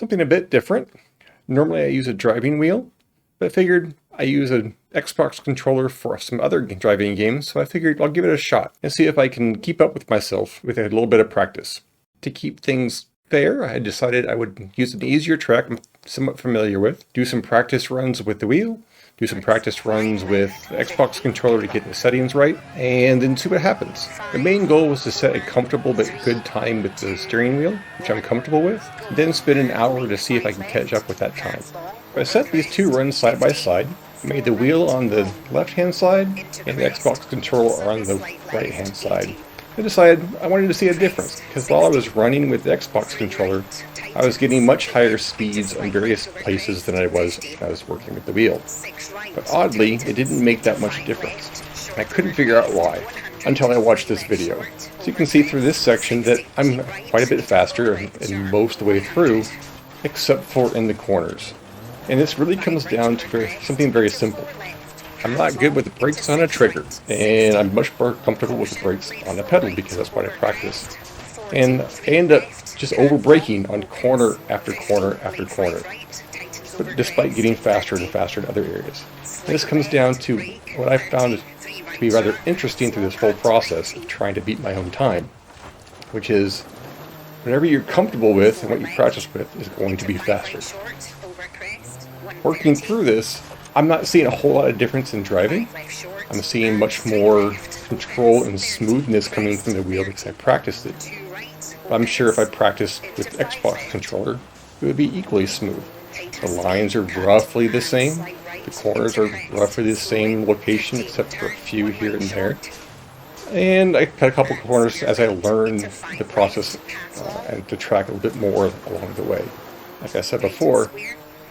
something a bit different. Normally I use a driving wheel, but I figured I use an Xbox controller for some other driving games, so I figured I'll give it a shot and see if I can keep up with myself with a little bit of practice. To keep things fair, I decided I would use an easier track I'm somewhat familiar with, do some practice runs with the wheel, do some practice runs with the Xbox controller to get the settings right, and then see what happens. The main goal was to set a comfortable but good time with the steering wheel, which I'm comfortable with, then spend an hour to see if I can catch up with that time. I set these two runs side by side, made the wheel on the left-hand side and the Xbox controller on the right-hand side. I decided I wanted to see a difference, because while I was running with the Xbox controller, I was getting much higher speeds on various places than I was when I was working with the wheel. But oddly, it didn't make that much difference. I couldn't figure out why, until I watched this video. So you can see through this section that I'm quite a bit faster and most of the way through, except for in the corners. And this really comes down to something very simple. I'm not good with the brakes on a trigger, and I'm much more comfortable with the brakes on a pedal because that's what I practice. And I end up just over-braking on corner after corner after corner, but despite getting faster and faster in other areas. And this comes down to what I found to be rather interesting through this whole process of trying to beat my own time, which is whatever you're comfortable with and what you practice with is going to be faster. Working through this, I'm not seeing a whole lot of difference in driving. I'm seeing much more control and smoothness coming from the wheel because I practiced it. But I'm sure if I practiced with the Xbox controller, it would be equally smooth. The lines are roughly the same. The corners are roughly the same location except for a few here and there. And I cut a couple corners as I learned the process and to track a little bit more along the way. Like I said before,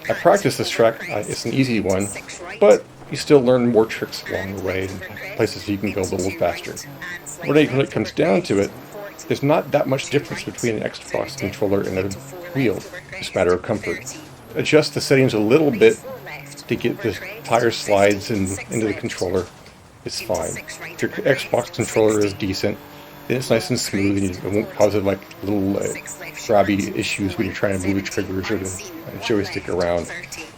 I practice this track, it's an easy one, but you still learn more tricks along the way and places you can go a little faster. When it comes down to it, there's not that much difference between an Xbox controller and a wheel. It's a matter of comfort. Adjust the settings a little bit to get the tire slides into the controller. It's fine. If your Xbox controller is decent, then it's nice and smooth and it won't cause like little grabby issues when you're trying to move the triggers or the joystick around.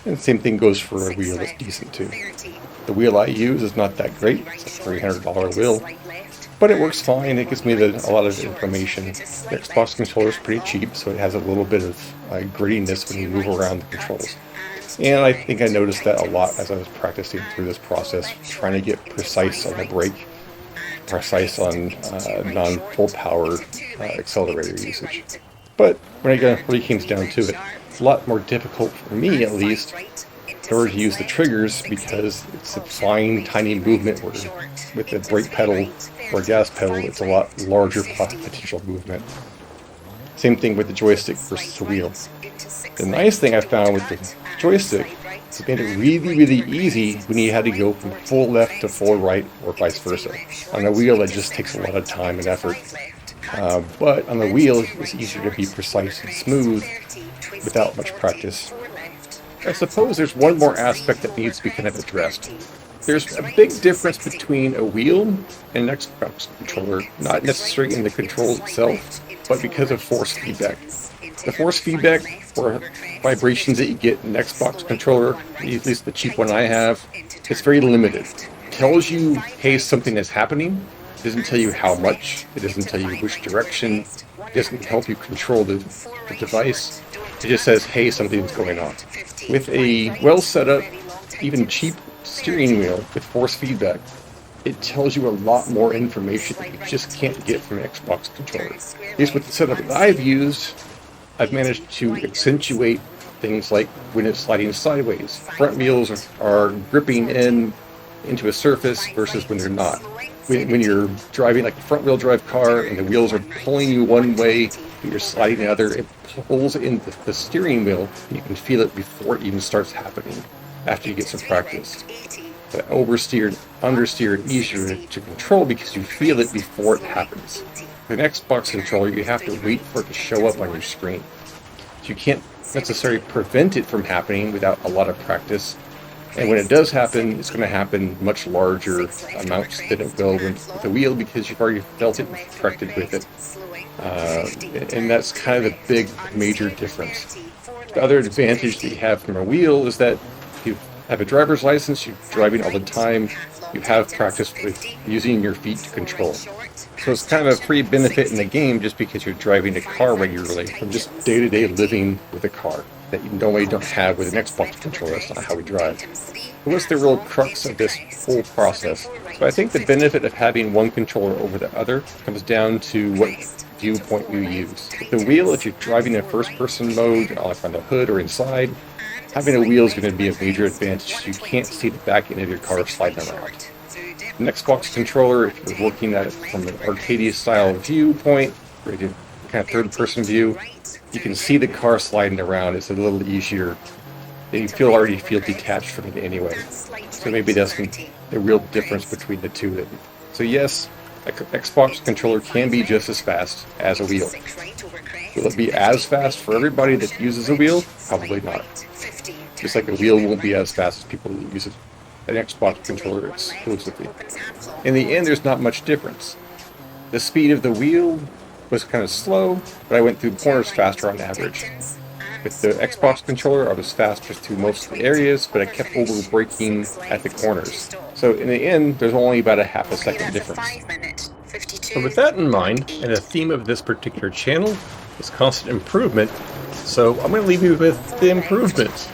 And the same thing goes for a wheel that's decent too. The wheel I use is not that great. It's a $300 wheel, but it works fine. It gives me a lot of information. The Xbox controller is pretty cheap, so it has a little bit of grittiness when you move around the controls. And I think I noticed that a lot as I was practicing through this process, trying to get precise on the brake, precise on non-full power accelerator usage. But when it really comes down to it, it's a lot more difficult for me, at least, in order to use the triggers because it's a fine, tiny movement where with the brake pedal or gas pedal, it's a lot larger potential movement. Same thing with the joystick versus the wheel. The nice thing I found with the joystick is it made it really, really easy when you had to go from full left to full right or vice versa. On a wheel, it just takes a lot of time and effort. But on the wheel, it's easier to be precise and smooth without much practice. I suppose there's one more aspect that needs to be kind of addressed. There's a big difference between a wheel and an Xbox controller, not necessarily in the control itself, but because of force feedback. The force feedback or vibrations that you get in an Xbox controller, at least the cheap one I have, it's very limited. It tells you, hey, something is happening. It doesn't tell you how much. It doesn't tell you which direction. It doesn't help you control the device. It just says, hey, something's going on. With a well set up, even cheap steering wheel with force feedback, it tells you a lot more information that you just can't get from an Xbox controller. At least with the setup that I've used, I've managed to accentuate things like when it's sliding sideways. Front wheels are gripping into a surface versus when they're not. When you're driving like a front wheel drive car and the wheels are pulling you one way, and you're sliding the other, it pulls in the steering wheel and you can feel it before it even starts happening after you get some practice. The oversteered, understeered, easier to control because you feel it before it happens. With an Xbox controller, you have to wait for it to show up on your screen. So you can't necessarily prevent it from happening without a lot of practice. And when it does happen, it's going to happen much larger amounts than it will with the wheel because you've already felt it and corrected with it. And that's kind of the big major difference. The other advantage that you have from a wheel is that you have a driver's license, you're driving all the time, you have practice with using your feet to control. So it's kind of a free benefit in the game just because you're driving a car regularly from just day-to-day living with a car that you normally don't have with an Xbox controller. That's not how we drive. So what's the real crux of this whole process? So I think the benefit of having one controller over the other comes down to what viewpoint you use. With the wheel, if you're driving in first-person mode, like on the hood or inside, having a wheel is going to be a major advantage. You can't see the back end of your car sliding around. An Xbox controller, if you're looking at it from an arcade-style viewpoint, or kind of third-person view, you can see the car sliding around. It's a little easier. And you already feel detached from it anyway. So maybe that's the real difference between the two. So yes, an Xbox controller can be just as fast as a wheel. Will it be as fast for everybody that uses a wheel? Probably not. Just like a wheel won't be as fast as people who use an Xbox controller exclusively. In the end, there's not much difference. The speed of the wheel was kind of slow, but I went through corners faster on average. With the Xbox controller, I was faster through most of the areas, but I kept over braking at the corners. So in the end, there's only about a half a second difference. So with that in mind, and the theme of this particular channel is constant improvement, so I'm going to leave you with the improvements.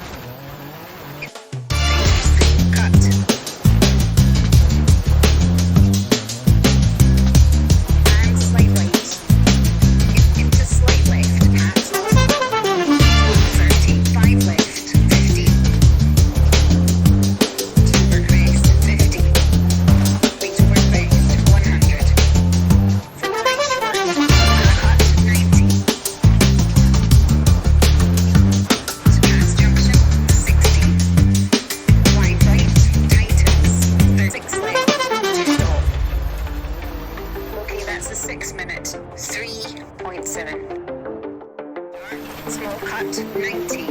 Small cut, 90.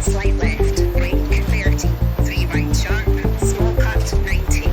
Slight left, brake, 30. 3 right sharp, small cut, 90.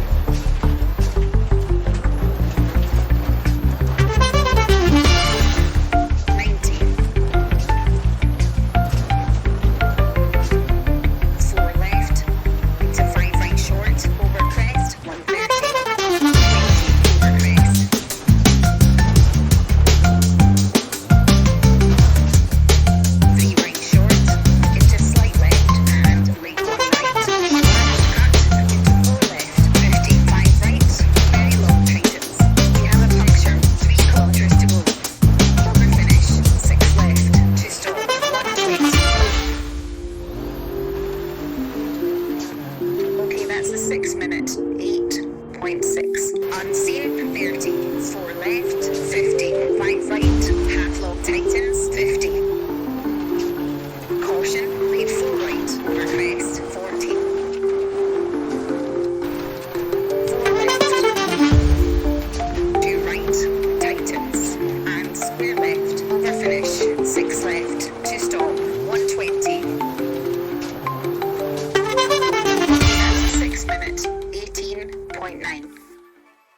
That's a 6 minute, 8.6. Unseen, 30. 4 left, 50. 5 right, half log tightens, 50. Caution, lead 4 right, over crest, 40. 4 left, 2 right.